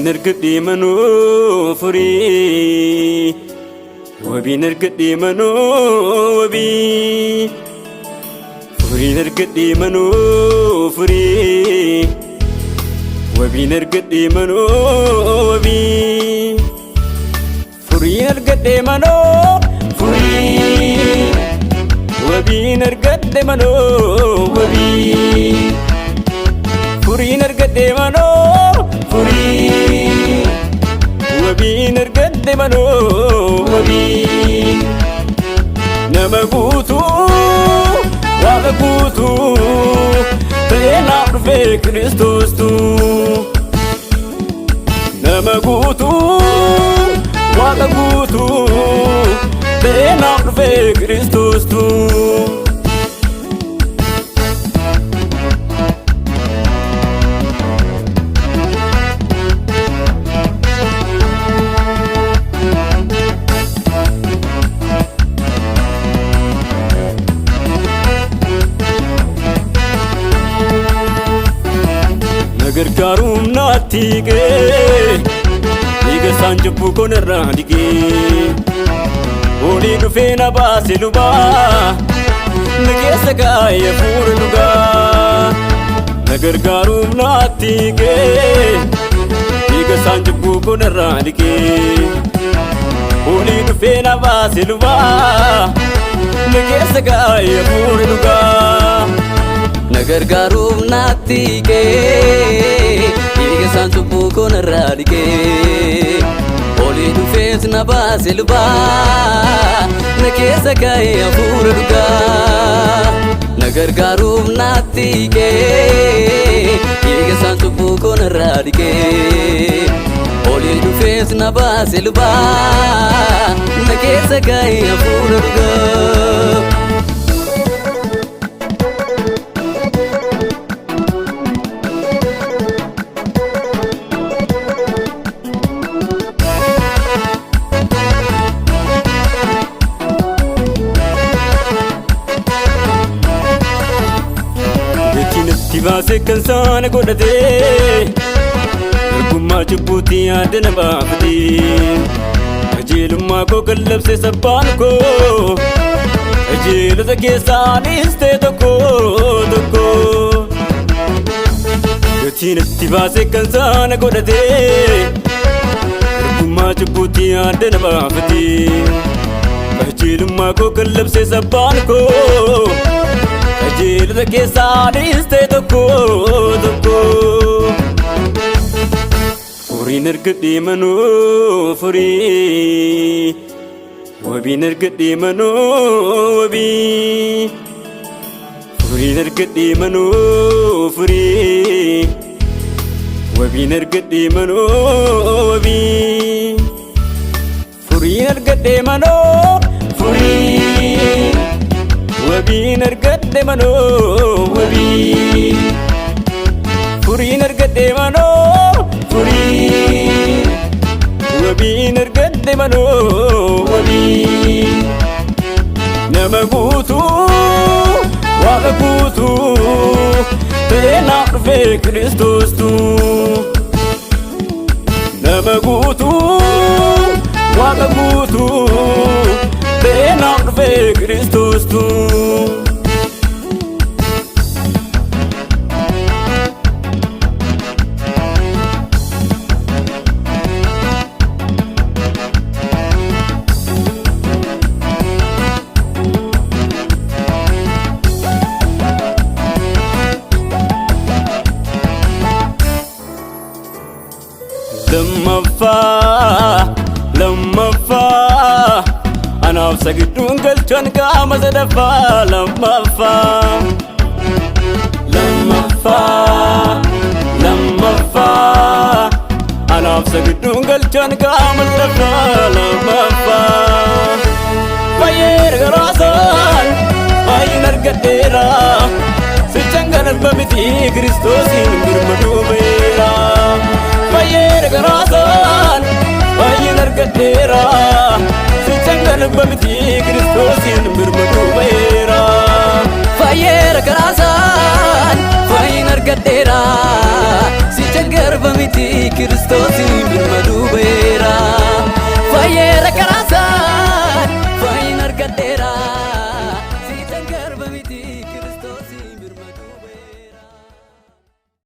نرقد منو فري وبي نرقد منو وبي فري نرقد منو فري وبي نرقد منو وبي فري نرقد منو فري وبي نرقد منو وبي فري نرقد منو فري وبي نرقد منو وبي نمقوتو وقوتو تينا في كريستوس تو نمقوتو وقوتو تينا في كريستوس تو Nagar karum natige, iga sanjupu konerra dige. Oli dufe na base luba, nagesa kaya furnuga. Nagar karum natige, iga sanjupu konerra dige. Oli dufe na base luba, nagesa kaya furnuga. Nagar garum natige, iga sanjupu konerra dige. Oli dufes na basilba, nakesa kaya furduga. Nagar garum natige, iga sanjupu konerra dige. Oli dufes na basilba, nakesa kaya furduga. Kibase kansana godate Ergumma jibbuti adana baafati Ajeelumma ko kallabse sabbaan ko Ajeelota keessaanis ta'e tokko tokko Gatiin itti baase kansana godate Ergumma jibbuti adana baafati Ajeelumma ko kallabse sabbaan ko Ajeelota keessaanis ta'e tokko tokko Furii nargadhe manoo furii Wabii nargadhe manoo wabii Furii nargadhe manoo furii Wabii nargadhe manoo wabii Furii nargadhe manoo furii Wabii nargadhe manoo wabii Furii nargadhe manoo furii Wabii nargadhe manoo wabii Nama guutuu waaqa guutuu ta'ee naaf dhufe Kiristoos tu Nama guutuu waaqa guutuu ta'ee naaf dhufe Kiristoos tu لما أنا أفسقدون قلتون قام زدفا لما أنا أفسقدون قلتون قام زدفا لما فاير غراسان فاين أرقديرا سيچنغن البمتي كريستوسين برمدو بيرا فاير غراسان فاين أرقديرا سيچنغن البمتي كريستوسين برمدو بيرا فاير غراسان فاين أرقديرا سيچنغن darba miti Kiristoosin birmadu